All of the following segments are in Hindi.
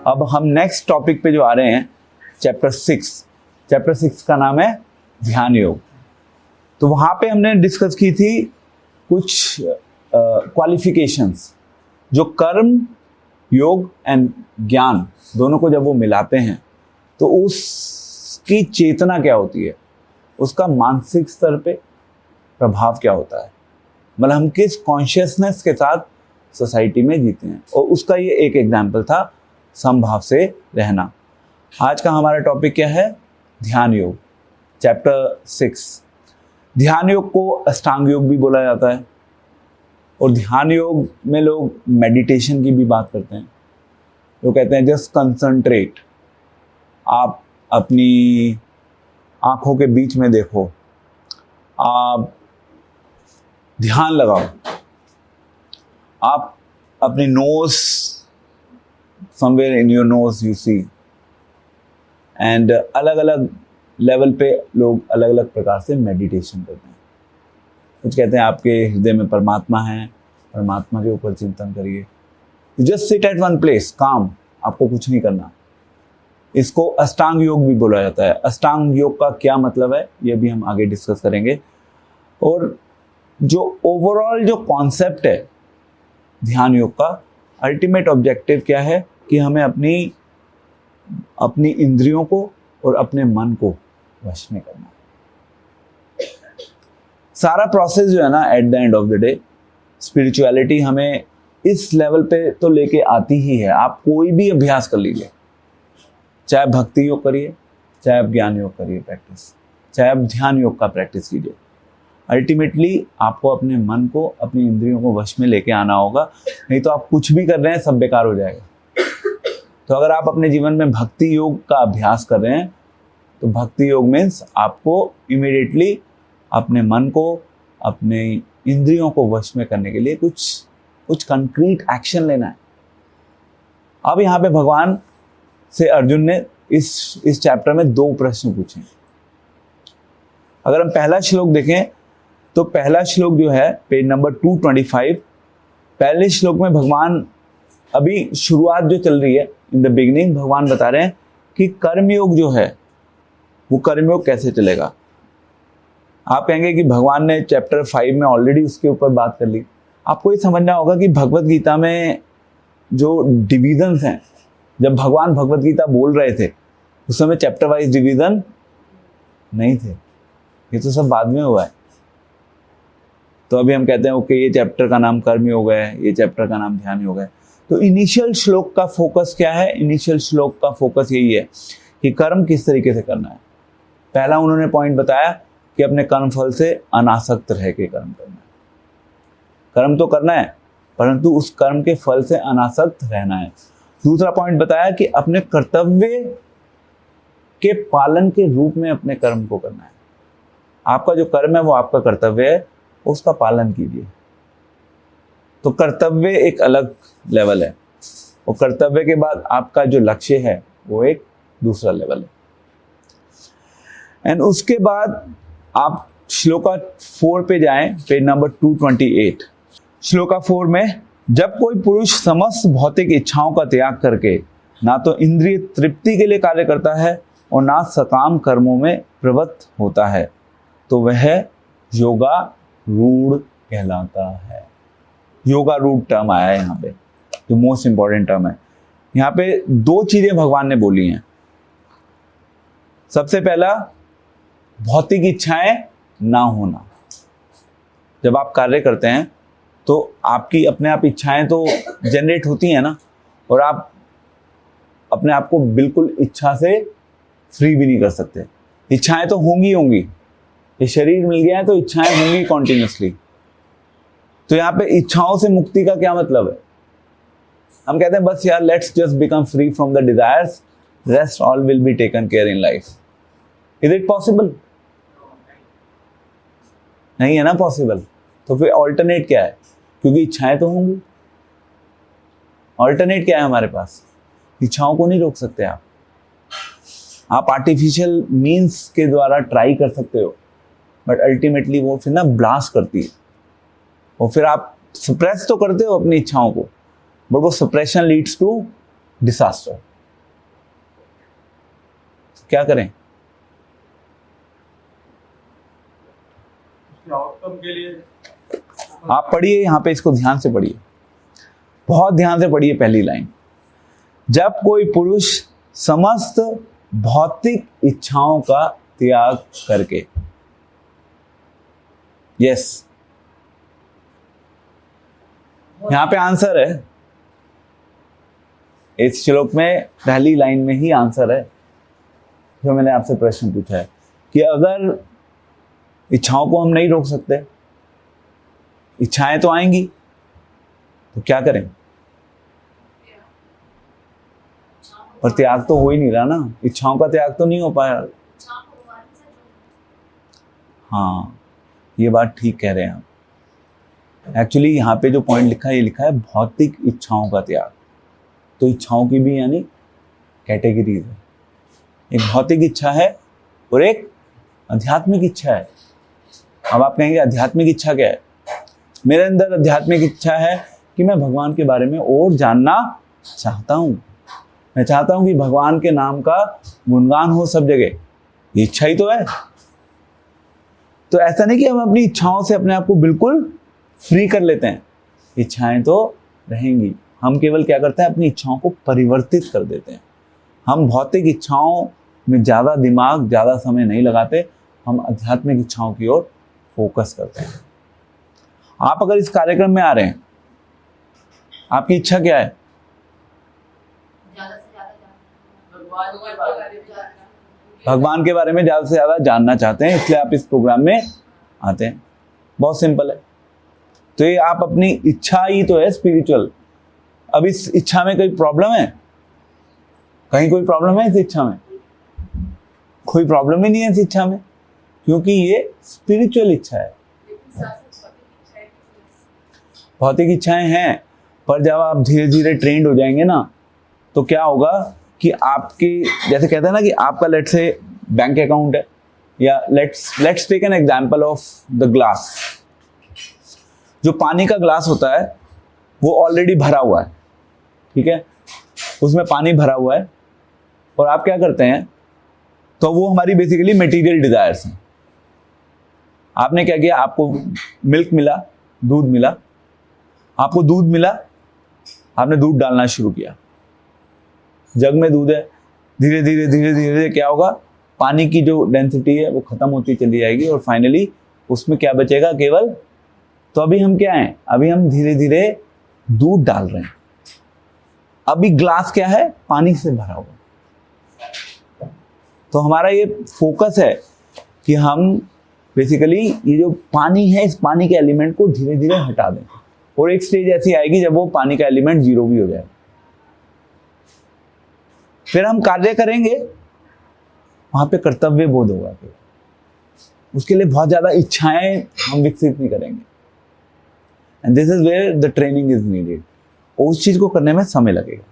अब हम नेक्स्ट टॉपिक पे जो आ रहे हैं, चैप्टर 6 का नाम है ध्यान योग। तो वहाँ पे हमने डिस्कस की थी कुछ क्वालिफिकेशंस, जो कर्म, योग एंड ज्ञान दोनों को जब वो मिलाते हैं तो उसकी चेतना क्या होती है, उसका मानसिक स्तर पे प्रभाव क्या होता है, मतलब हम किस कॉन्शियसनेस के साथ सोसाइटी में जीते हैं। और उसका ये एक एग्जाम्पल था समभाव से रहना। आज का हमारा टॉपिक क्या है? ध्यान योग, चैप्टर 6। ध्यान योग को अष्टांग योग भी बोला जाता है, और ध्यान योग में लोग मेडिटेशन की भी बात करते हैं। लोग कहते हैं जस्ट कंसंट्रेट, आप अपनी आंखों के बीच में देखो, आप ध्यान लगाओ, आप अपनी nose, somewhere in your nose you see, and अलग अलग लेवल पे लोग अलग अलग प्रकार से मेडिटेशन करते हैं। कुछ कहते हैं आपके हृदय में परमात्मा है, परमात्मा के ऊपर चिंतन करिए। Just sit at one place, काम, आपको कुछ नहीं करना। इसको अष्टांग योग भी बोला जाता है। अष्टांग योग का क्या मतलब है ये भी हम आगे डिस्कस करेंगे। और जो ओवरऑल जो कॉन्सेप्ट है ध्यान योग का, अल्टीमेट ऑब्जेक्टिव क्या है कि हमें अपनी इंद्रियों को और अपने मन को वश में करना है। सारा प्रोसेस जो है ना, at the end of the day spirituality हमें इस लेवल पे तो लेके आती ही है। आप कोई भी अभ्यास कर लीजिए, चाहे भक्ति योग करिए, चाहे आप ज्ञान योग करिए प्रैक्टिस, चाहे आप ध्यान योग का प्रैक्टिस कीजिए, अल्टीमेटली आपको अपने मन को, अपनी इंद्रियों को वश में लेके आना होगा। नहीं तो आप कुछ भी कर रहे हैं, सब बेकार हो जाएगा। तो अगर आप अपने जीवन में भक्ति योग का अभ्यास कर रहे हैं तो भक्ति योग मीन्स आपको इमीडिएटली अपने मन को, अपने इंद्रियों को वश में करने के लिए कुछ कंक्रीट एक्शन लेना है। अब यहाँ पे भगवान से अर्जुन ने इस चैप्टर में 2 प्रश्न पूछे। अगर हम पहला श्लोक देखें तो पहला श्लोक जो है पेज नंबर 225, पहले श्लोक में भगवान, अभी शुरुआत जो चल रही है, इन द बिगिनिंग भगवान बता रहे हैं कि कर्मयोग जो है वो कर्मयोग कैसे चलेगा। आप कहेंगे कि भगवान ने चैप्टर 5 में ऑलरेडी उसके ऊपर बात कर ली। आपको ये समझना होगा कि भगवत गीता में जो डिविजन्स हैं, जब भगवान भगवत गीता बोल रहे थे उस समय चैप्टर वाइज डिवीजन नहीं थे, ये तो सब बाद में हुआ है। तो अभी हम कहते हैं ओके, ये चैप्टर का नाम कर्म योग है, ये चैप्टर का नाम ध्यान योग है। तो इनिशियल श्लोक का फोकस क्या है? इनिशियल श्लोक का फोकस यही है कि कर्म किस तरीके से करना है। पहला उन्होंने पॉइंट बताया कि अपने कर्म फल से अनासक्त रह के कर्म करना है। कर्म तो करना है परंतु उस कर्म के फल से अनासक्त रहना है। दूसरा पॉइंट बताया कि अपने कर्तव्य के पालन के रूप में अपने कर्म को करना है। आपका जो कर्म है वो आपका कर्तव्य है, उसका पालन कीजिए। तो कर्तव्य एक अलग लेवल है, और कर्तव्य के बाद आपका जो लक्ष्य है वो एक दूसरा लेवल है। एंड उसके बाद आप श्लोका 4 पे जाएं, पेज नंबर 228। श्लोका 4 में, जब कोई पुरुष समस्त भौतिक इच्छाओं का त्याग करके ना तो इंद्रिय तृप्ति के लिए कार्य करता है और ना सकाम कर्मों में प्रवृत्त होता है तो वह योगारूढ़ कहलाता है। योगारूढ़ टर्म आया है यहाँ पे, जो मोस्ट इंपॉर्टेंट टर्म है। यहाँ पे 2 चीजें भगवान ने बोली हैं। सबसे पहला, भौतिक इच्छाएं ना होना। जब आप कार्य करते हैं तो आपकी अपने आप इच्छाएं तो जनरेट होती हैं ना, और आप अपने आप को बिल्कुल इच्छा से फ्री भी नहीं कर सकते। इच्छाएं तो होंगी, ये शरीर मिल गया है तो इच्छाएं होंगी कॉन्टिन्यूसली। तो यहाँ पे इच्छाओं से मुक्ति का क्या मतलब है? हम कहते हैं बस यार, let's just become free from the desires, rest all will be taken care in life. Is it possible? नहीं है ना पॉसिबल। तो फिर ऑल्टरनेट क्या है? क्योंकि इच्छाएं तो होंगी, ऑल्टरनेट क्या है हमारे पास? इच्छाओं को नहीं रोक सकते आप आर्टिफिशियल मीन्स के द्वारा ट्राई कर सकते हो, बट अल्टीमेटली वो फिर ना ब्लास्ट करती है, और फिर आप सप्रेस तो करते हो अपनी इच्छाओं को, बट वो सप्रेशन लीड्स टू डिसास्टर। क्या करें? आउटकम के लिए आप पढ़िए यहाँ पे, इसको ध्यान से पढ़िए, बहुत ध्यान से पढ़िए पहली लाइन। जब कोई पुरुष समस्त भौतिक इच्छाओं का त्याग करके, यस, यहां पे आंसर है, इस श्लोक में पहली लाइन में ही आंसर है जो मैंने आपसे प्रश्न पूछा है कि अगर इच्छाओं को हम नहीं रोक सकते, इच्छाएं तो आएंगी, तो क्या करें? पर त्याग तो हो ही नहीं रहा ना, इच्छाओं का त्याग तो नहीं हो पाया। हाँ, ये बात ठीक कह रहे हैं आप। एक्चुअली यहाँ पे जो पॉइंट लिखा है, ये लिखा है भौतिक इच्छाओं का त्याग। तो इच्छाओं की भी यानी कैटेगरीज है, एक भौतिक इच्छा है और एक आध्यात्मिक इच्छा है। अब आप कहेंगे आध्यात्मिक इच्छा क्या है? मेरे अंदर आध्यात्मिक इच्छा है कि मैं भगवान के बारे में और जानना चाहता हूँ, मैं चाहता हूँ कि भगवान के नाम का गुणगान हो सब जगह, ये इच्छा ही तो है। तो ऐसा नहीं कि हम अपनी इच्छाओं से अपने आप को बिल्कुल फ्री कर लेते हैं, इच्छाएं तो रहेंगी, हम केवल क्या करते हैं, अपनी इच्छाओं को परिवर्तित कर देते हैं। हम भौतिक इच्छाओं में ज़्यादा दिमाग, ज़्यादा समय नहीं लगाते, हम आध्यात्मिक इच्छाओं की ओर फोकस करते हैं। आप अगर इस कार्यक्रम में आ रहे हैं, आपकी इच्छा क्या है? भगवान के बारे में ज़्यादा से ज़्यादा जानना चाहते हैं, इसलिए आप इस प्रोग्राम में आते हैं। बहुत सिंपल है। तो ये आप अपनी इच्छा ही तो है स्पिरिचुअल। अब इस इच्छा में कोई प्रॉब्लम है? कहीं कोई प्रॉब्लम है इस इच्छा में? कोई प्रॉब्लम ही नहीं है इस इच्छा में, क्योंकि ये स्पिरिचुअल इच्छा है। भौतिक इच्छाएं हैं, पर जब आप धीरे धीरे ट्रेंड हो जाएंगे ना, तो क्या होगा कि आपकी, जैसे कहते हैं ना कि आपका लेट्स से बैंक अकाउंट है, या let's take an example of the glass. जो पानी का ग्लास होता है वो ऑलरेडी भरा हुआ है, ठीक है, उसमें पानी भरा हुआ है, और आप क्या करते हैं, तो वो हमारी बेसिकली मटेरियल डिजायर्स हैं। आपने क्या किया, आपको मिल्क मिला, दूध मिला, आपको दूध मिला, आपने दूध डालना शुरू किया, जग में दूध है, धीरे धीरे धीरे धीरे क्या होगा, पानी की जो डेंसिटी है वो खत्म होती चली जाएगी, और फाइनली उसमें क्या बचेगा, केवल। तो अभी हम क्या हैं, अभी हम धीरे धीरे दूध डाल रहे हैं, अभी ग्लास क्या है, पानी से भरा हुआ। तो हमारा ये फोकस है कि हम बेसिकली ये जो पानी है, इस पानी के एलिमेंट को धीरे धीरे हटा दें, और एक स्टेज ऐसी आएगी जब वो पानी का एलिमेंट जीरो भी हो जाए। फिर हम कार्य करेंगे, वहां पे कर्तव्य बोध होगा, उसके लिए बहुत ज्यादा इच्छाएं हम विकसित नहीं करेंगे। And this is where the training is needed. उस चीज को करने में समय लगेगा,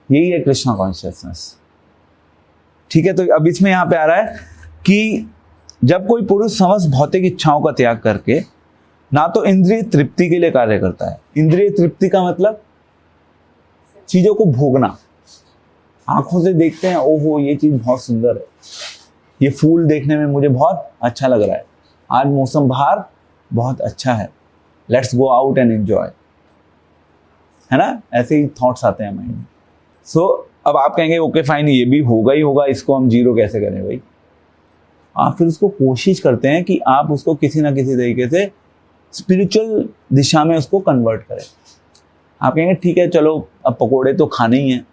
यही है कृष्णा कॉन्शियसनेस, ठीक है। तो अब इसमें यहां पे आ रहा है कि जब कोई पुरुष समस्त भौतिक इच्छाओं का त्याग करके ना तो इंद्रिय तृप्ति के लिए कार्य करता है। इंद्रिय तृप्ति का मतलब चीजों को भोगना, आंखों से देखते हैं, ओहो ये चीज बहुत सुंदर है, ये फूल देखने में मुझे बहुत अच्छा लग रहा है, आज मौसम बाहर बहुत अच्छा है, let's go out and enjoy, है ना, ऐसे ही थॉट्स आते हैं माइंड में। सो अब आप कहेंगे ओके फाइन, ये भी होगा ही होगा, इसको हम जीरो कैसे करें भाई? आप फिर उसको कोशिश करते हैं कि आप उसको किसी ना किसी तरीके से स्पिरिचुअल दिशा में उसको कन्वर्ट करें। आप कहेंगे ठीक है चलो अब पकोड़े तो खाने ही हैं,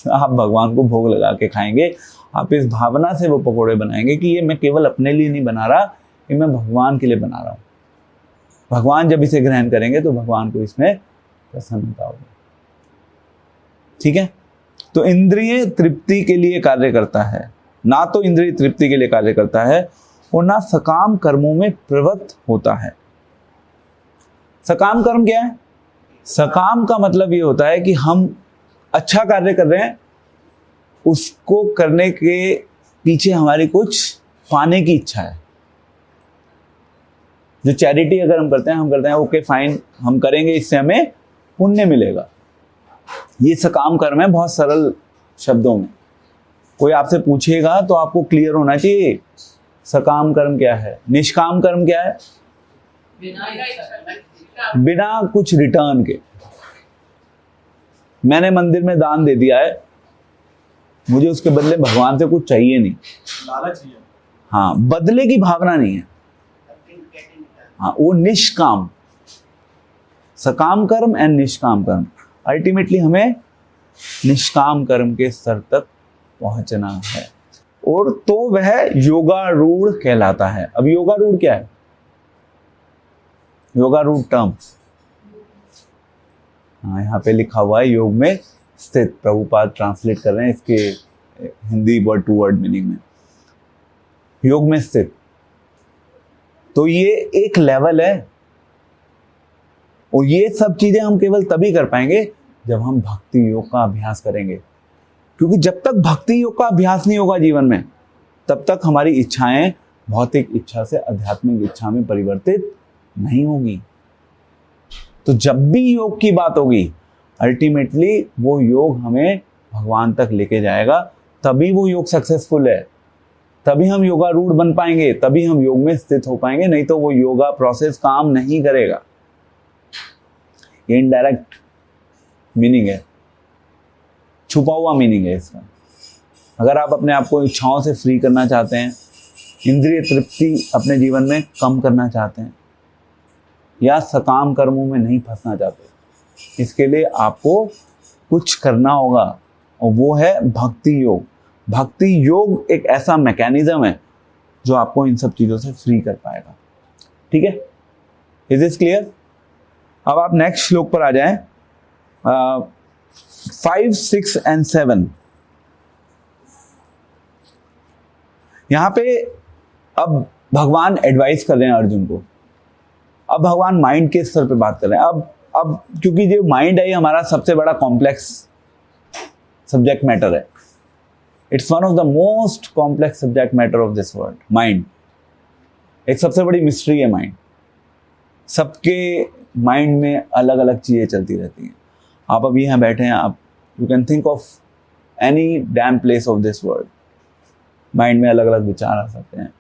आप भगवान को भोग लगा के खाएंगे। आप इस भावना से वो पकोड़े बनाएंगे कि ये मैं केवल अपने लिए नहीं बना रहा, ये मैं भगवान के लिए बना रहा हूँ। भगवान जब इसे ग्रहण करेंगे तो भगवान को इसमें प्रसन्नता होगी, ठीक है। तो इंद्रिय तृप्ति के लिए कार्य करता है, ना तो इंद्रिय तृप्ति के लिए कार्य करता है और ना सकाम कर्मों में प्रवृत्त होता है। सकाम कर्म क्या है? सकाम का मतलब ये होता है कि हम अच्छा कार्य कर रहे हैं, उसको करने के पीछे हमारी कुछ पाने की इच्छा है। जो चैरिटी अगर हम करते हैं ओके फाइन, हम करेंगे, इससे हमें पुण्य मिलेगा। ये सकाम कर्म है बहुत सरल शब्दों में। कोई आपसे पूछेगा तो आपको क्लियर होना चाहिए सकाम कर्म क्या है, निष्काम कर्म क्या है। बिना कुछ रिटर्न के। मैंने मंदिर में दान दे दिया है, मुझे उसके बदले भगवान से कुछ चाहिए नहीं, लालच ही है। हाँ, बदले की भावना नहीं है। हाँ, वो निष्काम, सकाम कर्म एंड निष्काम कर्म। अल्टीमेटली हमें निष्काम कर्म के स्तर तक पहुंचना है, और तो वह योगारूढ़ कहलाता है। अब योगारूढ़ क्या है? योगारूढ़ टर्म, हाँ यहाँ पे लिखा हुआ है योग में स्थित। प्रभुपाद ट्रांसलेट कर रहे हैं इसके Hindi word to word meaning में, योग में स्थित। तो ये एक लेवल है, और ये सब चीजें हम केवल तभी कर पाएंगे जब हम भक्ति योग का अभ्यास करेंगे। क्योंकि जब तक भक्ति योग का अभ्यास नहीं होगा जीवन में, तब तक हमारी इच्छाएं भौतिक इच्छा से आध्यात्मिक इच्छा में परिवर्तित नहीं होगी। तो जब भी योग की बात होगी, अल्टीमेटली वो योग हमें भगवान तक लेके जाएगा, तभी वो योग सक्सेसफुल है, तभी हम योगारूढ़ बन पाएंगे, तभी हम योग में स्थित हो पाएंगे। नहीं तो वो योगा प्रोसेस काम नहीं करेगा। ये इनडायरेक्ट मीनिंग है, छुपा हुआ मीनिंग है इसका। अगर आप अपने आप को इच्छाओं से फ्री करना चाहते हैं, इंद्रिय तृप्ति अपने जीवन में कम करना चाहते हैं, या सकाम कर्मों में नहीं फंसना चाहते, इसके लिए आपको कुछ करना होगा, और वो है भक्ति योग। भक्ति योग एक ऐसा मैकेनिज्म है जो आपको इन सब चीजों से फ्री कर पाएगा। ठीक है, इज दिस क्लियर? अब आप नेक्स्ट श्लोक पर आ जाएं, 5, 6 and 7। यहां पे अब भगवान एडवाइस कर रहे हैं अर्जुन को। अब भगवान माइंड के स्तर पे बात कर रहे हैं। अब क्योंकि जो माइंड है ये हमारा सबसे बड़ा कॉम्प्लेक्स सब्जेक्ट मैटर है। It's one of the most complex subject matter of this world. Mind एक सबसे बड़ी मिस्ट्री है। माइंड, सबके माइंड में अलग अलग चीजें चलती रहती हैं। आप अभी यहाँ बैठे हैं, आप you can think of any damn place of this world. Mind में अलग अलग विचार आ सकते हैं,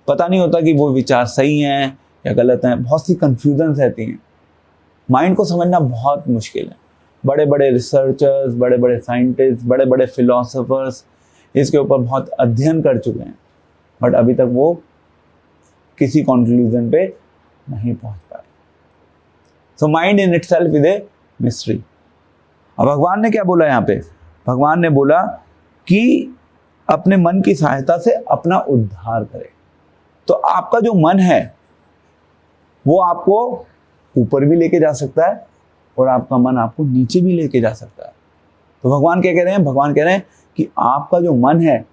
पता नहीं होता कि वो विचार सही हैं या गलत हैं। बहुत सी कंफ्यूजन रहती हैं। माइंड को समझना बहुत मुश्किल है। बड़े बड़े रिसर्चर्स, बड़े बड़े साइंटिस्ट, बड़े बड़े फिलोसोफर्स इसके ऊपर बहुत अध्ययन कर चुके हैं, बट अभी तक वो किसी कंक्लूजन पे नहीं पहुंच पाए। So mind in itself is a mystery. अब भगवान ने क्या बोला यहाँ पे? भगवान ने बोला कि अपने मन की सहायता से अपना उद्धार करे। तो आपका जो मन है वो आपको ऊपर भी लेके जा सकता है, और आपका मन आपको नीचे भी लेके जा सकता है। तो भगवान क्या कह रहे हैं? भगवान कह रहे हैं कि आपका जो मन है,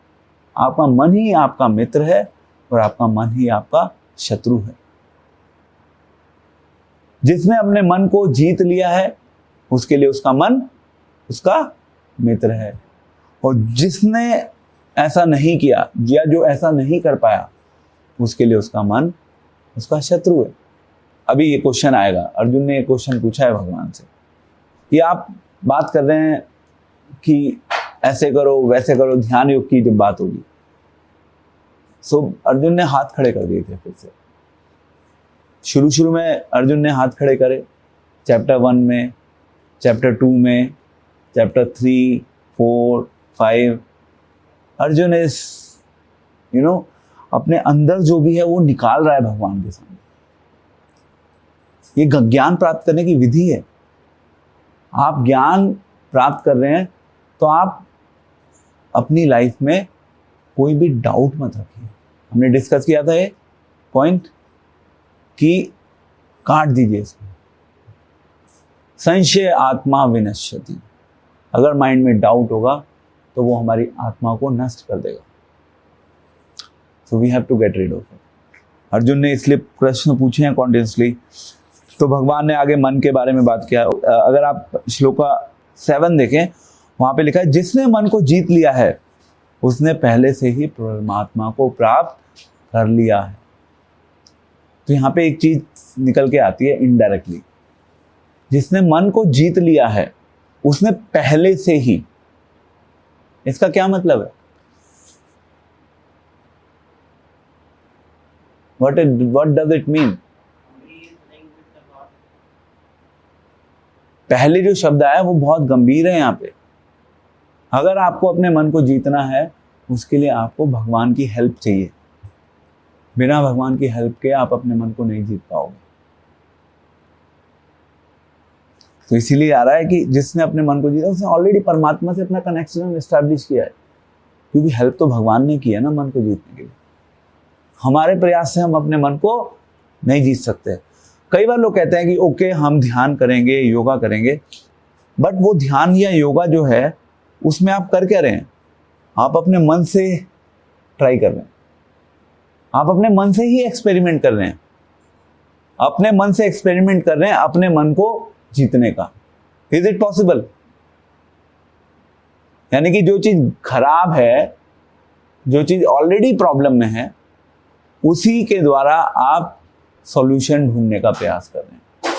आपका मन ही आपका मित्र है, और आपका मन ही आपका शत्रु है। जिसने अपने मन को जीत लिया है उसके लिए उसका मन उसका मित्र है, और जिसने ऐसा नहीं किया या जो ऐसा नहीं कर पाया उसके लिए उसका मन उसका शत्रु है। अभी ये क्वेश्चन आएगा, अर्जुन ने ये क्वेश्चन पूछा है भगवान से कि आप बात कर रहे हैं कि ऐसे करो वैसे करो, ध्यान योग की जब बात होगी। सो अर्जुन ने हाथ खड़े कर दिए थे। फिर से शुरू में अर्जुन ने हाथ खड़े करे, चैप्टर 1 में, चैप्टर 2 में, चैप्टर 3, 4, 5। अर्जुन इज अपने अंदर जो भी है वो निकाल रहा है भगवान के सामने। ये ज्ञान प्राप्त करने की विधि है। आप ज्ञान प्राप्त कर रहे हैं तो आप अपनी लाइफ में कोई भी डाउट मत रखिए। हमने डिस्कस किया था ये पॉइंट कि काट दीजिए इसको। संशय आत्मा विनश्यति। अगर माइंड में डाउट होगा तो वो हमारी आत्मा को नष्ट कर देगा। So we have to get rid of it. Arjun ने इसलिए प्रश्न पूछे हैं कॉन्टिन्यूसली। तो भगवान ने आगे मन के बारे में बात किया। अगर आप श्लोका 7 देखें, वहां पे लिखा है जिसने मन को जीत लिया है उसने पहले से ही परमात्मा को प्राप्त कर लिया है। तो यहाँ पे एक चीज निकल के आती है इनडायरेक्टली, जिसने मन को जीत लिया है उसने पहले से ही। इसका क्या मतलब है? What does it mean? पहले जो शब्द आया वो बहुत गंभीर है यहाँ पे। अगर आपको अपने मन को जीतना है, उसके लिए आपको भगवान की हेल्प चाहिए। बिना भगवान की हेल्प के आप अपने मन को नहीं जीत पाओगे। तो इसीलिए आ रहा है कि जिसने अपने मन को जीता, उसने ऑलरेडी परमात्मा से अपना कनेक्शन एस्टैब्लिश किया है, क्योंकि हेल्प तो भगवान ने की है ना मन को जीतने के लिए। हमारे प्रयास से हम अपने मन को नहीं जीत सकते। कई बार लोग कहते हैं कि ओके हम ध्यान करेंगे, योगा करेंगे, बट वो ध्यान या योगा जो है उसमें आप कर क्या रहे हैं? आप अपने मन से ट्राई कर रहे हैं, आप अपने मन से ही एक्सपेरिमेंट कर रहे हैं, अपने मन से एक्सपेरिमेंट कर रहे हैं अपने मन को जीतने का। Is it possible? यानी कि जो चीज खराब है, जो चीज ऑलरेडी प्रॉब्लम में है, उसी के द्वारा आप सॉल्यूशन ढूंढने का प्रयास कर रहे हैं।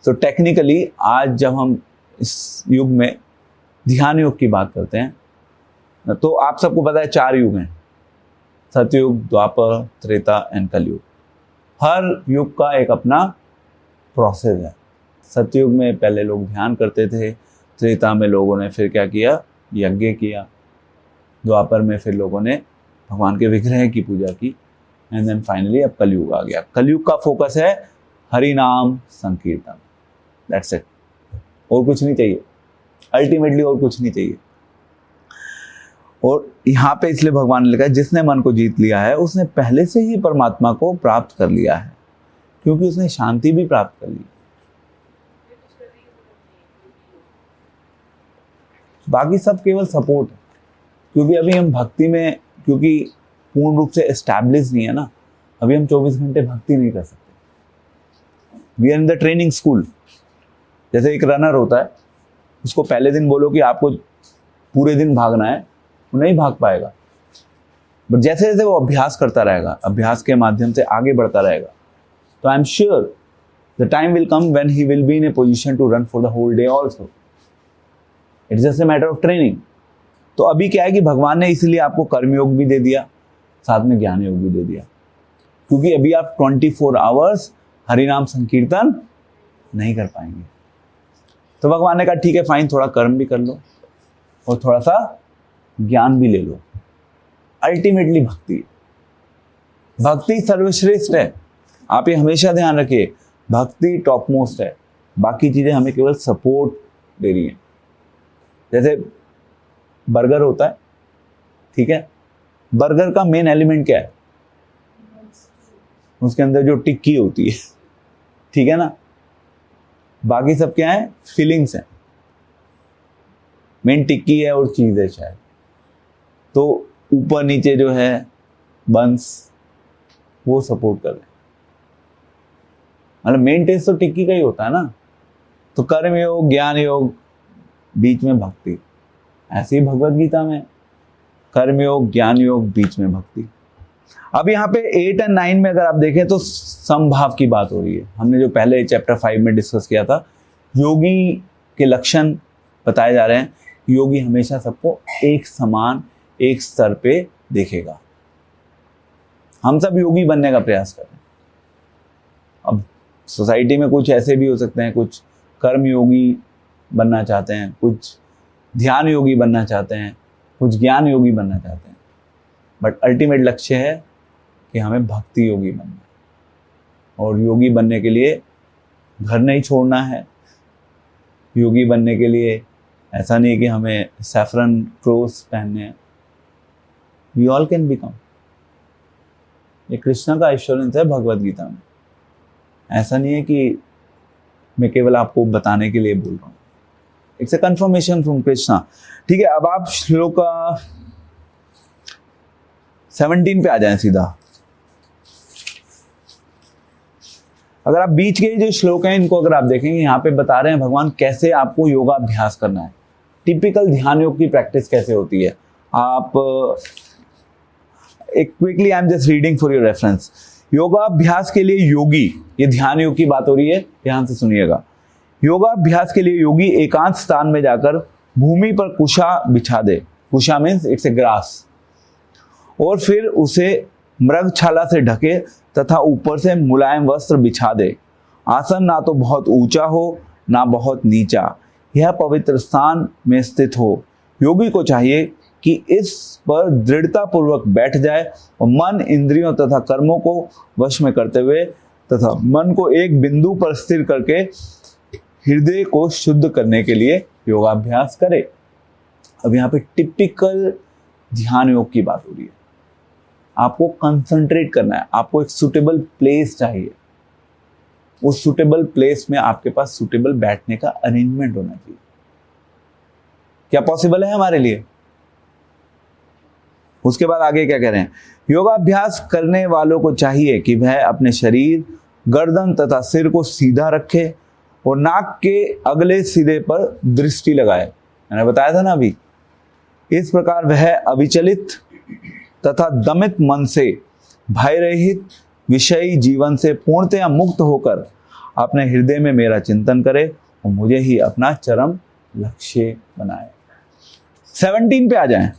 तो टेक्निकली आज जब हम इस युग में ध्यान योग की बात करते हैं, तो आप सबको पता है 4 युग हैं, सतयुग, द्वापर, त्रेता एंड कलयुग। हर युग का एक अपना प्रोसेस है। सतयुग में पहले लोग ध्यान करते थे, त्रेता में लोगों ने फिर क्या किया? यज्ञ किया। द्वापर में फिर लोगों ने भगवान के विग्रह की पूजा की, एंड देन फाइनली अब कलयुग आ गया। कलयुग का फोकस है हरि नाम संकीर्तन, दैट्स इट। और कुछ नहीं चाहिए, अल्टीमेटली और कुछ नहीं चाहिए। और यहाँ पे इसलिए भगवान ने लिखा है जिसने मन को जीत लिया है उसने पहले से ही परमात्मा को प्राप्त कर लिया है, क्योंकि उसने शांति भी प्राप्त कर ली। बाकी सब केवल सपोर्ट है, क्योंकि अभी हम भक्ति में, क्योंकि पूर्ण रूप से एस्टैब्लिश नहीं है ना, अभी हम 24 घंटे भक्ति नहीं कर सकते। We are in the training school. जैसे एक रनर होता है, उसको पहले दिन बोलो कि आपको पूरे दिन भागना है, वो नहीं भाग पाएगा। बट जैसे जैसे वो अभ्यास करता रहेगा, अभ्यास के माध्यम से आगे बढ़ता रहेगा, तो I am sure the time will come when he will be in a position to run for the whole day also. It's just a matter of training. तो अभी क्या है कि भगवान ने इसलिए आपको कर्मयोग भी दे दिया, साथ में ज्ञान योग भी दे दिया, क्योंकि अभी आप 24 आवर्स हरिनाम संकीर्तन नहीं कर पाएंगे। तो भगवान ने कहा ठीक है फाइन, थोड़ा कर्म भी कर लो और थोड़ा सा ज्ञान भी ले लो। अल्टीमेटली भक्ति, भक्ति सर्वश्रेष्ठ है। आप ये हमेशा ध्यान रखिए, भक्ति टॉप मोस्ट है, बाकी चीजें हमें केवल सपोर्ट दे रही हैं। जैसे बर्गर होता है, ठीक है, बर्गर का मेन एलिमेंट क्या है? उसके अंदर जो टिक्की होती है, ठीक है ना। बाकी सब क्या है? फीलिंग्स हैं। मेन टिक्की है और चीज है शायद। तो ऊपर नीचे जो है बंस, वो सपोर्ट कर रहे हैं। मतलब मेन टेस्ट तो टिक्की का ही होता है ना। तो कर्म योग, ज्ञान योग, बीच में भक्ति। ऐसे ही भगवत गीता में कर्म योग, ज्ञान योग, बीच में भक्ति। अब यहाँ पे 8 और 9 में अगर आप देखें तो समभाव की बात हो रही है। हमने जो पहले चैप्टर 5 में डिस्कस किया था, योगी के लक्षण बताए जा रहे हैं। योगी हमेशा सबको एक समान, एक स्तर पे देखेगा। हम सब योगी बनने का प्रयास कर रहे हैं। अब सोसाइटी में कुछ ऐसे भी हो सकते हैं, कुछ कर्म योगी बनना चाहते हैं, कुछ ध्यान योगी बनना चाहते हैं, कुछ ज्ञान योगी बनना चाहते हैं, बट अल्टीमेट लक्ष्य है कि हमें भक्ति योगी बनना है। और योगी बनने के लिए घर नहीं छोड़ना है। योगी बनने के लिए ऐसा नहीं कि हमें सैफरन क्लोथ्स पहनने हैं। We all can become. ये कृष्णा का एश्योरेंस है भगवत गीता में। ऐसा नहीं है कि मैं केवल आपको बताने के लिए बोल रहा हूँ। It's a confirmation from Krishna. ठीक है, अब आप श्लोक 17 पे आ जाएं सीधा। अगर आप बीच के जो श्लोक हैं इनको अगर आप देखेंगे, यहाँ पे बता रहे हैं भगवान कैसे आपको योगा अभ्यास करना है। टिपिकल ध्यान योग की प्रैक्टिस कैसे होती है। आप एक quickly I am just reading for your reference. योगाभ्यास के लिए योगी, ये ध्यान योग की बात हो रही है, ध्यान से सुनिएगा। योगाभ्यास के लिए योगी एकांत स्थान में जाकर भूमि पर कुशा बिछा दे। कुशा मीन्स इट्स ए ग्रास। और फिर उसे मृगछाला से ढके तथा ऊपर से मुलायम वस्त्र बिछा दे। आसन ना तो बहुत ऊंचा हो ना बहुत नीचा, यह पवित्र स्थान में स्थित हो। योगी को चाहिए कि इस पर दृढ़ता पूर्वक बैठ जाए और मन, इंद्रियों तथा कर्मों को वश में करते हुए तथा मन को एक बिंदु पर स्थिर करके हृदय को शुद्ध करने के लिए योगाभ्यास करे। अब यहाँ पे टिपिकल ध्यान योग की बात हो रही है। आपको कंसंट्रेट करना है, आपको एक सुटेबल प्लेस चाहिए। उस सुटेबल प्लेस में आपके पास सुटेबल बैठने का अरेंजमेंट होना चाहिए। क्या पॉसिबल है हमारे लिए? उसके बाद आगे क्या कह रहे हैं? योगाभ्यास करने वालों को चाहिए कि वह अपने शरीर, गर्दन तथा सिर को सीधा रखे और नाक के अगले सिरे पर दृष्टि लगाए। मैंने बताया था ना अभी। इस प्रकार वह अविचलित तथा दमित मन से, भय रहित विषयी जीवन से पूर्णतया मुक्त होकर अपने हृदय में मेरा चिंतन करे और मुझे ही अपना चरम लक्ष्य बनाए। 17 पे आ जाएं।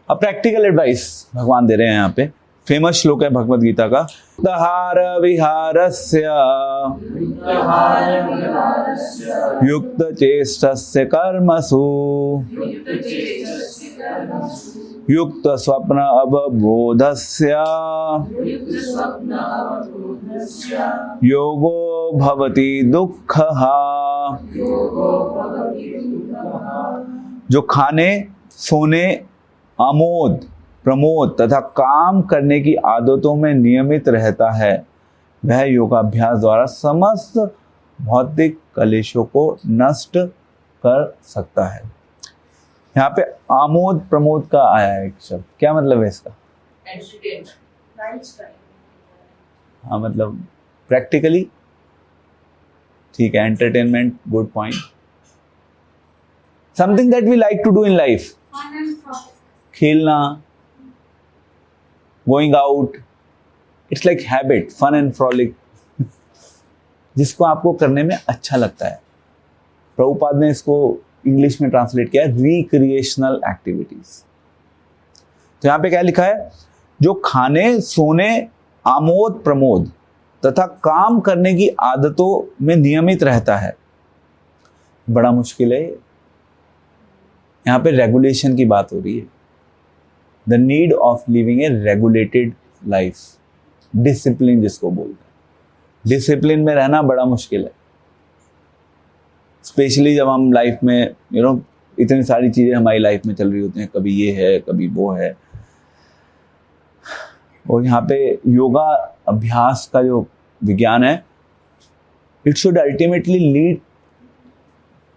अब प्रैक्टिकल एडवाइस भगवान दे रहे हैं यहाँ पे। फेमस श्लोक है भगवद गीता का, युक्तहार विहारस्य युक्त चेष्टस्य कर्मसु युक्त स्वप्न अवबोधस्य योगो भवति दुःखः। जो खाने, सोने, आमोद, प्रमोद तथा काम करने की आदतों में नियमित रहता है, वह योगाभ्यास द्वारा समस्त भौतिक कलेशों को नष्ट कर सकता है। यहाँ पे आमोद प्रमोद का आया है एक शब्द, क्या मतलब है इसका? हाँ, मतलब प्रैक्टिकली ठीक है, entertainment, good point, something that we like to do in life. खेलना, going out, it's like habit, fun and frolic, जिसको आपको करने में अच्छा लगता है। प्रभुपाद ने इसको इंग्लिश में ट्रांसलेट किया है रिक्रिएशनल एक्टिविटीज। तो यहाँ पे क्या लिखा है? जो खाने, सोने, आमोद प्रमोद तथा काम करने की आदतों में नियमित रहता है। बड़ा मुश्किल है। यहाँ पे रेगुलेशन की बात हो रही है। The need of living A regulated life, discipline जिसको बोलते हैं। डिसिप्लिन में रहना बड़ा मुश्किल है, स्पेशली जब हम लाइफ में इतनी सारी चीजें हमारी लाइफ में चल रही होती हैं, कभी ये है कभी वो है। और यहाँ पे योगा अभ्यास का जो विज्ञान है, it should ultimately lead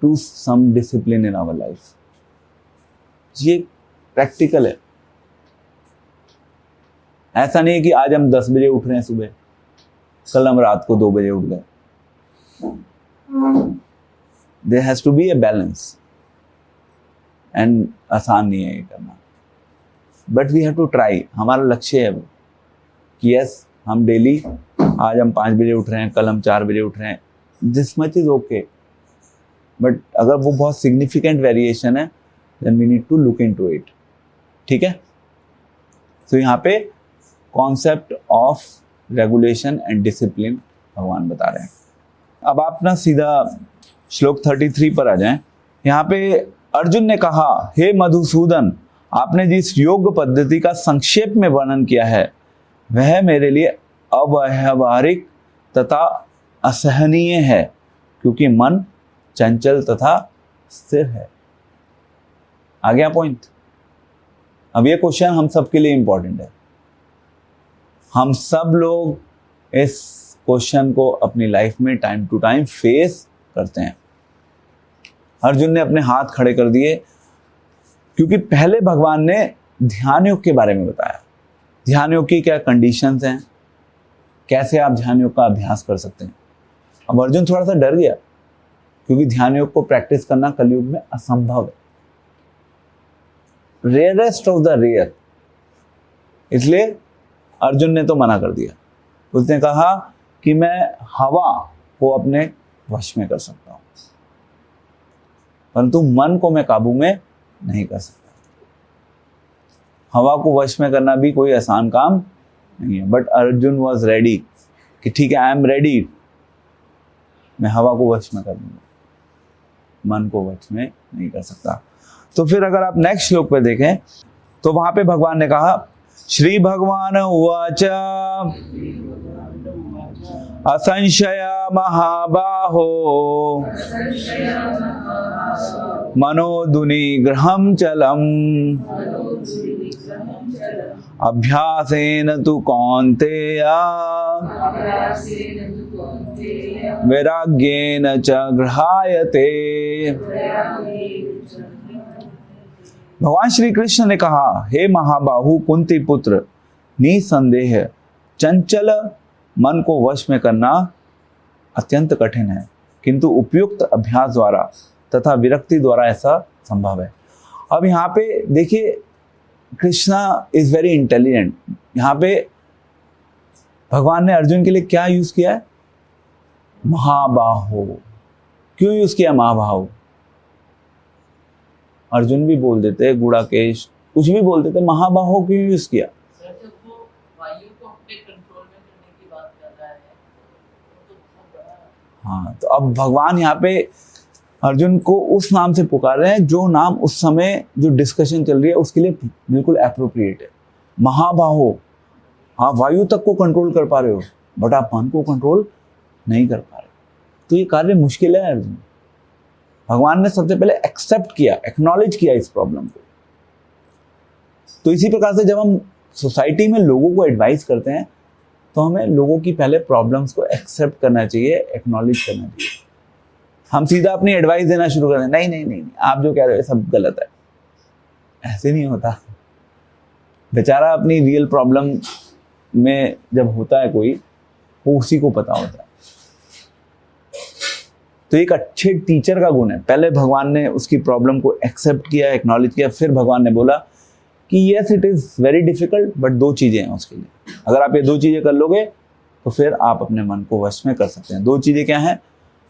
to some discipline in our life. ये प्रैक्टिकल है। ऐसा नहीं है कि आज हम 10 बजे उठ रहे हैं सुबह, कल हम रात को 2 बजे उठ गए। There has to be a balance, and आसान नहीं है ये करना, but we have to try. हमारा लक्ष्य है वो कि यस, हम डेली, आज हम 5 बजे उठ रहे हैं, कल हम 4 बजे उठ रहे हैं, this much is okay. But अगर वो बहुत सिग्निफिकेंट वेरिएशन है, then we need to look into it. ठीक है? तो यहाँ पे concept of regulation and discipline भगवान बता रहे हैं। अब आप ना सीधा श्लोक 33 पर आ जाएं। यहाँ पे अर्जुन ने कहा, हे मधुसूदन, आपने जिस योग पद्धति का संक्षेप में वर्णन किया है वह मेरे लिए अव्यावहारिक तथा असहनीय है, क्योंकि मन चंचल तथा स्थिर है। आ गया पॉइंट? अब ये क्वेश्चन हम सबके लिए इंपॉर्टेंट है। हम सब लोग इस क्वेश्चन को अपनी लाइफ में टाइम टू टाइम फेस करते हैं। अर्जुन ने अपने हाथ खड़े कर दिए, क्योंकि पहले भगवान ने ध्यान योग के बारे में बताया। ध्यान योग की क्या कंडीशंस हैं, कैसे आप ध्यान योग का अभ्यास कर सकते हैं। अब अर्जुन थोड़ा सा डर गया, क्योंकि ध्यान योग को प्रैक्टिस करना कलयुग में असंभव है, रेयरेस्ट ऑफ द रेयर। इसलिए अर्जुन ने तो मना कर दिया। उसने कहा कि मैं हवा को अपने वश में कर सकता हूं, परंतु मन को मैं काबू में नहीं कर सकता। हवा को वश में करना भी कोई आसान काम नहीं है, बट अर्जुन वॉज रेडी कि ठीक है, आई एम रेडी, मैं हवा को वश में कर लूंगा, मन को वश में नहीं कर सकता। तो फिर अगर आप नेक्स्ट श्लोक पे देखें तो वहां पे भगवान ने कहा, श्री भगवान उवाच असंशय महाबाहो मनोदुनिग्रहं चलम् अभ्यासेन तु कौन्तेय वैराग्येन च गृह्यते। भगवान श्री कृष्ण ने कहा, हे महाबाहु कुंती पुत्र, निसंदेह चंचल मन को वश में करना अत्यंत कठिन है, किंतु उपयुक्त अभ्यास द्वारा तथा विरक्ति द्वारा ऐसा संभव है। अब यहाँ पे देखिए, कृष्णा इज वेरी इंटेलिजेंट। यहाँ पे भगवान ने अर्जुन के लिए क्या यूज किया है? महाबाहो। क्यों यूज किया महाबाहो? अर्जुन भी बोल देते, गुड़ाकेश कुछ भी बोल देते, महाबाहो क्यों यूज किया? हाँ, तो अब भगवान यहाँ पे अर्जुन को उस नाम से पुकार रहे हैं जो नाम उस समय जो डिस्कशन चल रही है उसके लिए बिल्कुल एप्रोप्रिएट है। महाबाहो, आप वायु तक को कंट्रोल कर पा रहे हो, बट आप मन को कंट्रोल नहीं कर पा रहे, तो ये कार्य मुश्किल है अर्जुन। भगवान ने सबसे पहले एक्सेप्ट किया, एक्नॉलेज किया इस प्रॉब्लम को। तो इसी प्रकार से जब हम सोसाइटी में लोगों को एडवाइस करते हैं तो हमें लोगों की पहले प्रॉब्लम्स को एक्सेप्ट करना चाहिए, एक्नॉलेज करना चाहिए। हम सीधा अपनी एडवाइस देना शुरू कर दें, नहीं नहीं नहीं, आप जो कह रहे हो सब गलत है, ऐसे नहीं होता। बेचारा अपनी रियल प्रॉब्लम में जब होता है कोई, वो उसी को पता होता है। तो एक अच्छे टीचर का गुण है, पहले भगवान ने उसकी प्रॉब्लम को एक्सेप्ट किया, एक्नॉलेज किया, फिर भगवान ने बोला कि yes it is very difficult, but दो चीजें हैं उसके लिए। अगर आप ये दो चीजें कर लोगे तो फिर आप अपने मन को वश में कर सकते हैं। दो चीजें क्या हैं?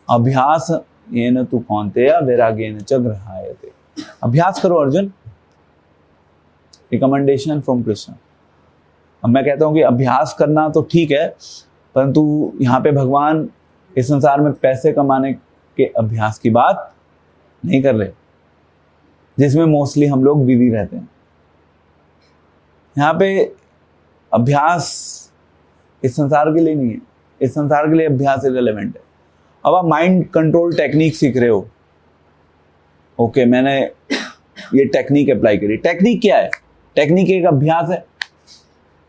अभ्यास येन तु कौन्तेय वैराग्येन च गृह्यते। अभ्यास करो अर्जुन, रिकमेंडेशन फ्रॉम कृष्ण। अब मैं कहता हूं कि अभ्यास करना तो ठीक है, परंतु यहाँ पे भगवान इस संसार में पैसे कमाने के अभ्यास की बात नहीं कर रहे, जिसमें मोस्टली हम लोग बिजी रहते हैं। यहाँ पे अभ्यास इस संसार के लिए नहीं है, इस संसार के लिए अभ्यास इररिलेवेंट है। अब आप माइंड कंट्रोल टेक्निक सीख रहे हो, ओके, मैंने ये टेक्निक अप्लाई करी। टेक्निक क्या है? टेक्निक एक अभ्यास है।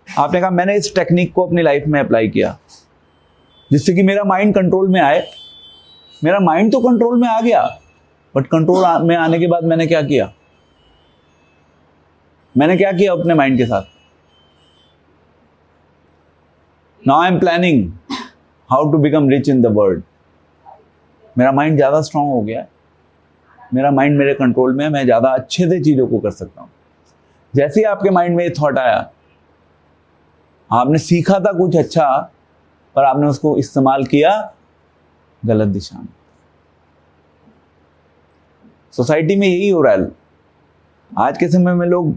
आपने कहा मैंने इस टेक्निक को अपनी लाइफ में अप्लाई किया जिससे कि मेरा माइंड कंट्रोल में आए। मेरा माइंड तो कंट्रोल में आ गया, बट कंट्रोल में आने के बाद मैंने क्या किया? मैंने क्या किया अपने माइंड के साथ? Now I am planning how to become rich in the world. मेरा माइंड ज्यादा स्ट्रांग हो गया है, मेरा माइंड मेरे कंट्रोल में है, मैं ज्यादा अच्छे से चीजों को कर सकता हूं। जैसे ही आपके माइंड में ये थॉट आया, आपने सीखा था कुछ अच्छा, पर आपने उसको इस्तेमाल किया गलत दिशा में। सोसाइटी में यही हो रहा है। आज के समय में लोग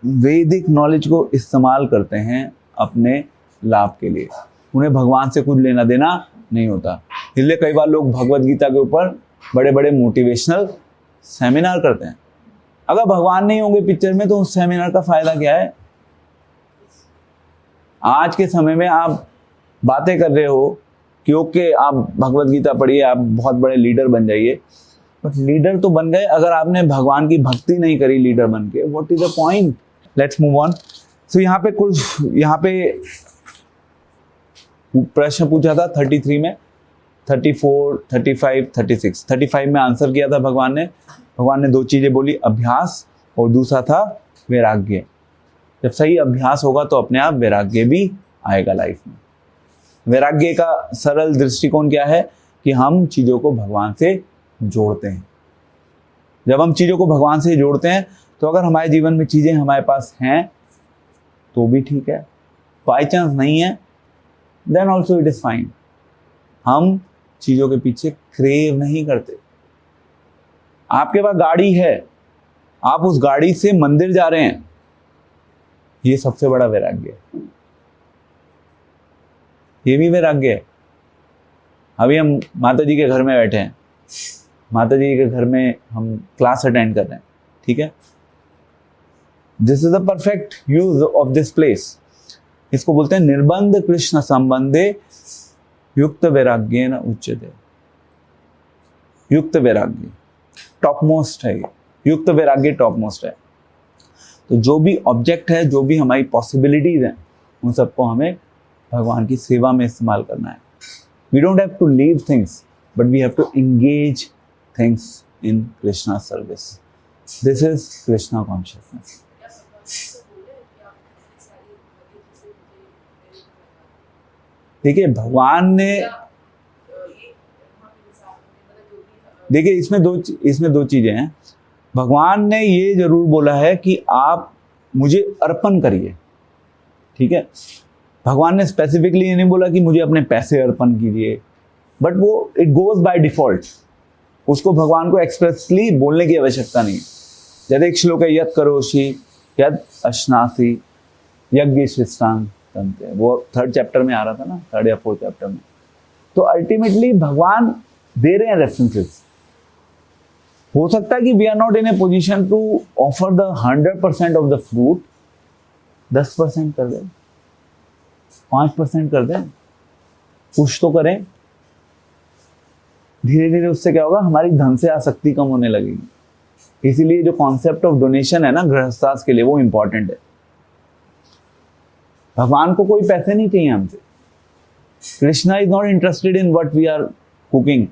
वैदिक नॉलेज को इस्तेमाल करते हैं अपने लाभ के लिए, उन्हें भगवान से कुछ लेना देना नहीं होता। इसलिए कई बार लोग भगवत गीता के ऊपर बड़े बड़े मोटिवेशनल सेमिनार करते हैं। अगर भगवान नहीं होंगे पिक्चर में तो उस सेमिनार का फायदा क्या है? आज के समय में आप बातें कर रहे हो कि ओके आप भगवत गीता पढ़िए, आप बहुत बड़े लीडर बन जाइए, बट लीडर तो बन गए, अगर आपने भगवान की भक्ति नहीं करी लीडर बन के, what is the point? Let's move on. So यहाँ पे प्रश्न पूछा था 33 में, 34, 35, 36। 35 में आंसर किया था भगवान ने दो चीजें बोली, अभ्यास और दूसरा था वैराग्य। जब सही अभ्यास होगा तो अपने आप वैराग्य भी आएगा लाइफ में। वैराग्य का सरल दृष्टिकोण क्या है? कि हम चीजों को भगवान से जोड़ते हैं। जब हम चीजों को भगवान से जोड़ते हैं तो अगर हमारे जीवन में चीजें हमारे पास हैं तो भी ठीक है, बाई चांस नहीं है then also it is fine. हम चीजों के पीछे क्रेव नहीं करते। आपके पास गाड़ी है, आप उस गाड़ी से मंदिर जा रहे हैं, ये सबसे बड़ा वैराग्य है, ये भी वैराग्य है। अभी हम माता जी के घर में बैठे हैं, माता जी के घर में हम क्लास अटेंड कर रहे हैं, ठीक है। This is the perfect use of this place. इसको बोलते हैं निर्बंध कृष्ण संबंधे युक्त वैराग्य न उच्यते। युक्त वैराग्य टॉप मोस्ट है, ये युक्त वैराग्य टॉप मोस्ट है। तो जो भी ऑब्जेक्ट है, जो भी हमारी पॉसिबिलिटीज हैं, उन सबको हमें भगवान की सेवा में इस्तेमाल करना है। We don't have to leave things, but we have to engage things in Krishna service. This is Krishna consciousness. देखिए भगवान ने, देखिए इसमें दो चीजें हैं। भगवान ने ये जरूर बोला है कि आप मुझे अर्पण करिए, ठीक है। भगवान ने स्पेसिफिकली ये नहीं बोला कि मुझे अपने पैसे अर्पण कीजिए, बट वो इट गोज बाय डिफॉल्ट। उसको भगवान को एक्सप्रेसली बोलने की आवश्यकता नहीं है। जैसे एक श्लोक है, यत् करोषि यत् अश्नासि यज्ञ शिष्टांग तन्ते, वो 3rd चैप्टर में आ रहा था ना, 3rd या 4th चैप्टर में। तो अल्टीमेटली भगवान दे रहे हैं रेफरेंसेस। हो सकता है कि we are not in a position to offer the 100% of the fruit, 10% कर दें, 5% कर दें, कुछ तो करें। धीरे धीरे उससे क्या होगा, हमारी धन से आसक्ति कम होने लगेगी। इसीलिए जो कॉन्सेप्ट ऑफ डोनेशन है ना गृहस्थास के लिए, वो इंपॉर्टेंट है। भगवान को कोई पैसे नहीं चाहिए हमसे। Krishna is not interested in what we are cooking.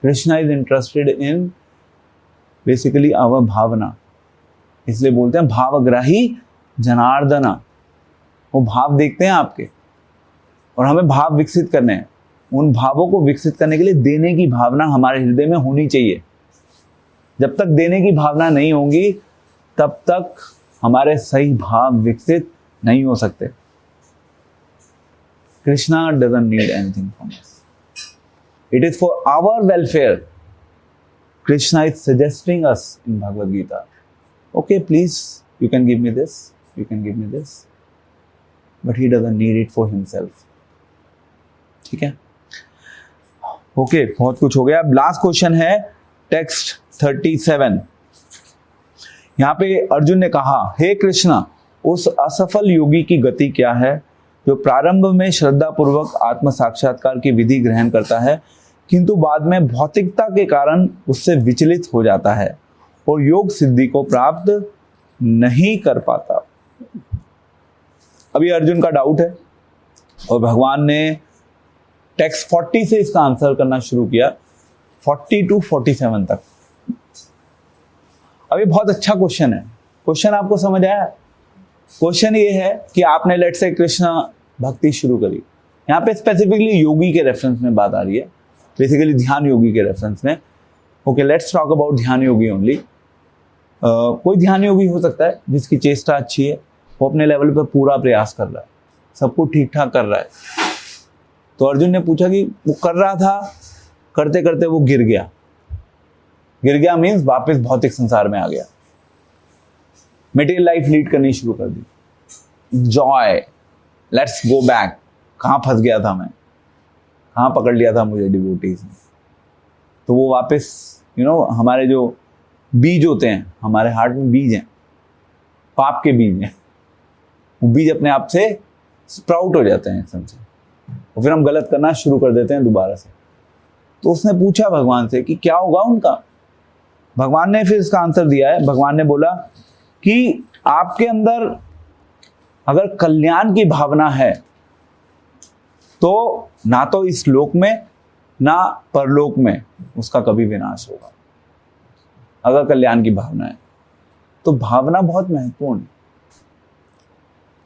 Krishna is interested in basically our भावना। इसलिए बोलते हैं भावग्राही जनार्दना। वो भाव देखते हैं आपके, और हमें भाव विकसित करने हैं। उन भावों को विकसित करने के लिए देने की भावना हमारे हृदय में होनी चाहिए। जब तक देने की भावना नहीं होगी, तब तक हमारे सही भाव विकसित नहीं हो सकते। Krishna doesn't need anything from us, it is for our welfare. Krishna is suggesting us in Bhagavad Gita, okay please you can give me this, you can give me this, but he doesn't need it for himself, ठीक है। ओके, बहुत कुछ हो गया। अब लास्ट क्वेश्चन है टेक्स्ट 37। यहां पे अर्जुन ने कहा, हे कृष्णा, उस असफल योगी की गति क्या है जो प्रारंभ में श्रद्धा पूर्वक आत्म साक्षात्कार की विधि ग्रहण करता है, किंतु बाद में भौतिकता के कारण उससे विचलित हो जाता है और योग सिद्धि को प्राप्त नहीं कर पाता। अभी अर्जुन का डाउट है और भगवान ने टेक्स्ट 40 से इसका आंसर करना शुरू किया, 40 to 47 तक। अभी बहुत अच्छा क्वेश्चन है। क्वेश्चन आपको समझ आया? क्वेश्चन ये है कि आपने लेट से कृष्णा भक्ति शुरू करी। यहाँ पे स्पेसिफिकली योगी के रेफरेंस में बात आ रही है, बेसिकली ध्यान योगी के रेफरेंस में। ओके, लेट्स टॉक अबाउट ध्यान योगी ओनली। कोई ध्यान योगी हो सकता है जिसकी चेष्टा अच्छी है, वो अपने लेवल पे पूरा प्रयास कर रहा है, सब कुछ ठीक ठाक कर रहा है। तो अर्जुन ने पूछा कि वो कर रहा था, करते करते वो गिर गया। गिर गया मीन्स वापस भौतिक संसार में आ गया, मटेरियल लाइफ लीड करनी शुरू कर दी। Joy, let's go back. कहाँ फंस गया था मैं, कहाँ पकड़ लिया था मुझे डिवोटीज ने। तो वो वापस हमारे जो बीज होते हैं, हमारे हार्ट में बीज हैं, पाप के बीज हैं, वो बीज अपने आप से स्प्राउट हो जाते हैं एकदम से, और फिर हम गलत करना शुरू कर देते हैं दोबारा से। तो उसने पूछा भगवान से कि क्या होगा उनका। भगवान ने फिर इसका आंसर दिया है। भगवान ने बोला कि आपके अंदर अगर कल्याण की भावना है तो ना तो इस लोक में ना परलोक में उसका कभी विनाश होगा। अगर कल्याण की भावना है तो भावना बहुत महत्वपूर्ण है।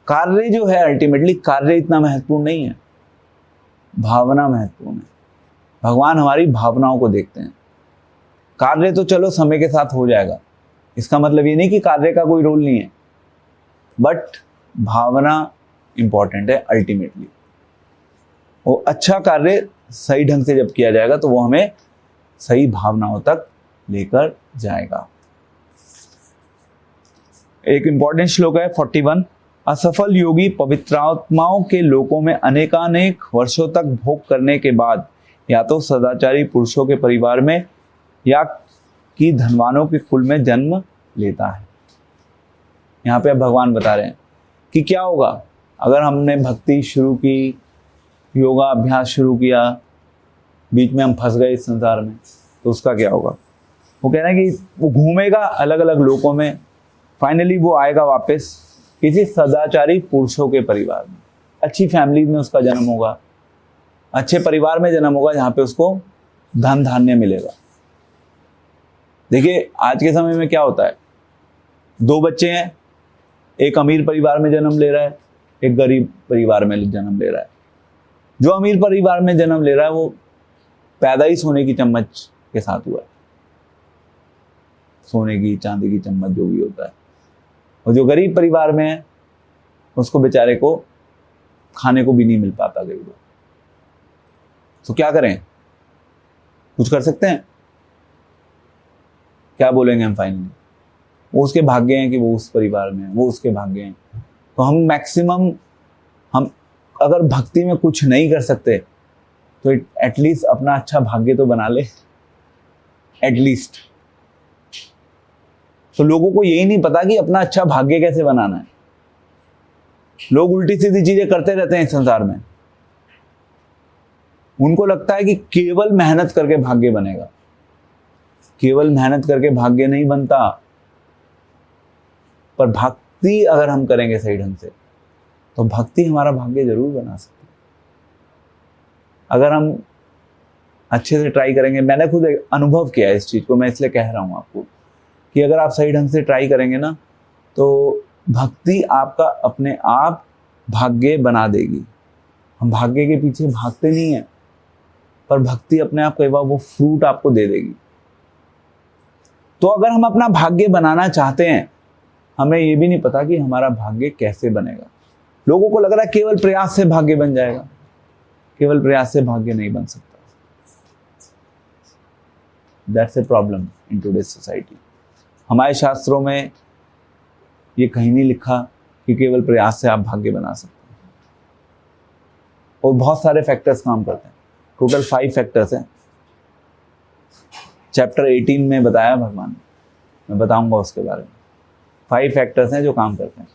कार्य जो है, अल्टीमेटली कार्य इतना महत्वपूर्ण नहीं है, भावना महत्वपूर्ण है। भगवान हमारी भावनाओं को देखते हैं। कार्य तो चलो समय के साथ हो जाएगा, इसका मतलब ये नहीं कि कार्य का कोई रोल नहीं है, बट भावना इंपॉर्टेंट है अल्टीमेटली। वो अच्छा कार्य सही ढंग से जब किया जाएगा तो वो हमें सही भावनाओं तक लेकर जाएगा। एक इंपॉर्टेंट श्लोक है 41। असफल योगी पवित्रात्माओं के लोकों में अनेकानेक वर्षों तक भोग करने के बाद या तो सदाचारी पुरुषों के परिवार में या कि धनवानों के कुल में जन्म लेता है। यहाँ पे अब भगवान बता रहे हैं कि क्या होगा अगर हमने भक्ति शुरू की, योगा अभ्यास शुरू किया, बीच में हम फंस गए इस संसार में, तो उसका क्या होगा। वो कह रहे हैं कि वो घूमेगा अलग अलग लोकों में, फाइनली वो आएगा वापस किसी सदाचारी पुरुषों के परिवार में, अच्छी फैमिली में उसका जन्म होगा, अच्छे परिवार में जन्म होगा जहाँ पे उसको धन धान्य मिलेगा। देखिए आज के समय में क्या होता है, 2 बच्चे हैं, एक अमीर परिवार में जन्म ले रहा है, एक गरीब परिवार में जन्म ले रहा है। जो अमीर परिवार में जन्म ले रहा है वो पैदा ही सोने की चम्मच के साथ हुआ है, सोने की चांदी की चम्मच जो भी होता है। और जो गरीब परिवार में है उसको बेचारे को खाने को भी नहीं मिल पाता कई बार। तो क्या करें, कुछ कर सकते हैं? क्या बोलेंगे हम फाइनली? वो उसके भाग्य हैं कि वो उस परिवार में है, वो उसके भाग्य हैं। तो हम मैक्सिमम, हम अगर भक्ति में कुछ नहीं कर सकते तो एटलीस्ट अपना अच्छा भाग्य तो बना ले, एटलीस्ट। तो लोगों को यही नहीं पता कि अपना अच्छा भाग्य कैसे बनाना है। लोग उल्टी सीधी चीजें करते रहते हैं इस संसार में। उनको लगता है कि केवल मेहनत करके भाग्य बनेगा। केवल मेहनत करके भाग्य नहीं बनता, पर भक्ति अगर हम करेंगे सही ढंग से तो भक्ति हमारा भाग्य जरूर बना सकती है। अगर हम अच्छे से ट्राई करेंगे, मैंने खुद अनुभव किया है इस चीज को, मैं इसलिए कह रहा हूं आपको कि अगर आप सही ढंग से ट्राई करेंगे ना तो भक्ति आपका अपने आप भाग्य बना देगी। हम भाग्य के पीछे भागते नहीं हैं, पर भक्ति अपने आप कई बार वो फ्रूट आपको दे देगी। तो अगर हम अपना भाग्य बनाना चाहते हैं, हमें ये भी नहीं पता कि हमारा भाग्य कैसे बनेगा। लोगों को लग रहा है केवल प्रयास से भाग्य बन जाएगा। केवल प्रयास से भाग्य नहीं बन सकता। That's a problem in today's society. हमारे शास्त्रों में ये कहीं नहीं लिखा कि केवल प्रयास से आप भाग्य बना सकते हैं। और बहुत सारे फैक्टर्स काम करते हैं। टोटल 5 फैक्टर्स हैं। चैप्टर 18 में बताया भगवान ने, मैं बताऊंगा उसके बारे में। 5 फैक्टर्स हैं जो काम करते हैं।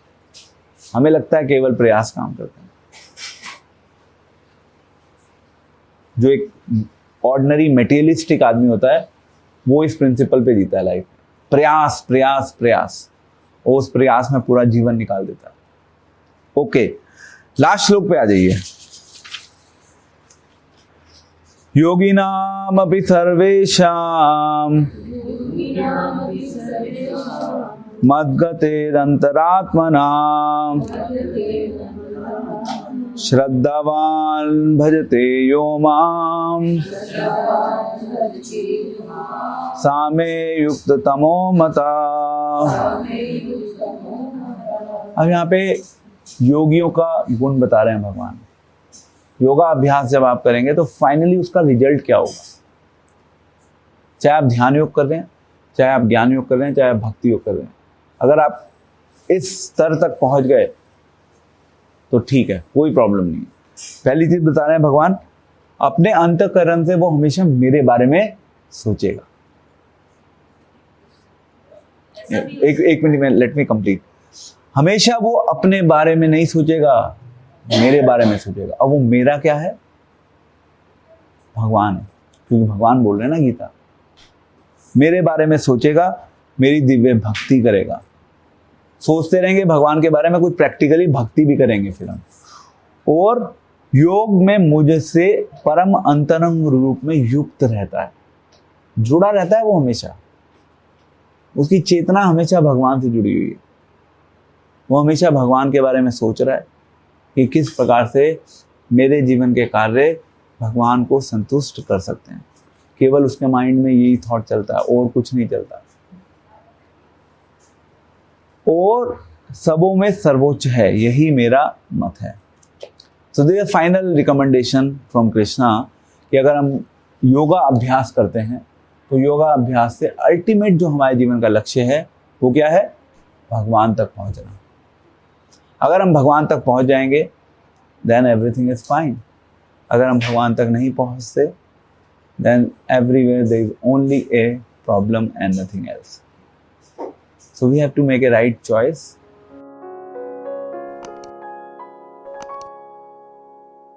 हमें लगता है केवल प्रयास काम करते हैं। जो एक ऑर्डिनरी मटेरियलिस्टिक आदमी होता है वो इस प्रिंसिपल पे जीता है लाइफ। प्रयास प्रयास प्रयास, और उस प्रयास में पूरा जीवन निकाल देता है। ओके, लास्ट श्लोक पे आ जाइए। योगिनाम अपि सर्वेषां मद्गतेरन्तरात्मनां श्रद्धावान् भजते यो मां सामे युक्त तमो मता। अब यहाँ पे योगियों का गुण बता रहे हैं भगवान। योगा अभ्यास जब आप करेंगे तो फाइनली उसका रिजल्ट क्या होगा। चाहे आप ध्यान योग कर रहे हैं, चाहे आप ज्ञान योग कर रहे हैं, चाहे आप भक्ति योग कर रहे हैं, अगर आप इस स्तर तक पहुंच गए तो ठीक है, कोई प्रॉब्लम नहीं है। पहली चीज बता रहे हैं भगवान, अपने अंतःकरण से वो हमेशा मेरे बारे में सोचेगा। एक मिनट में, लेट मी कंप्लीट। हमेशा वो अपने बारे में नहीं सोचेगा, मेरे बारे में सोचेगा। अब वो मेरा क्या है? भगवान है, क्योंकि भगवान बोल रहे हैं ना गीता। मेरे बारे में सोचेगा, मेरी दिव्य भक्ति करेगा। सोचते रहेंगे भगवान के बारे में, कुछ प्रैक्टिकली भक्ति भी करेंगे फिर हम। और योग में मुझसे परम अंतरंग रूप में युक्त रहता है, जुड़ा रहता है वो हमेशा। उसकी चेतना हमेशा भगवान से जुड़ी हुई है। वो हमेशा भगवान के बारे में सोच रहा है कि किस प्रकार से मेरे जीवन के कार्य भगवान को संतुष्ट कर सकते हैं। केवल उसके माइंड में यही थॉट चलता है और कुछ नहीं चलता। और सबों में सर्वोच्च है, यही मेरा मत है। So this is final recommendation from Krishna कि अगर हम योगा अभ्यास करते हैं तो योगा अभ्यास से अल्टीमेट जो हमारे जीवन का लक्ष्य है वो क्या है? भगवान तक पहुंचना। अगर हम भगवान तक पहुंच जाएंगे देन एवरीथिंग इज फाइन। अगर हम भगवान तक नहीं पहुंचते then everywhere there is only a problem and nothing else. So we have to make a right choice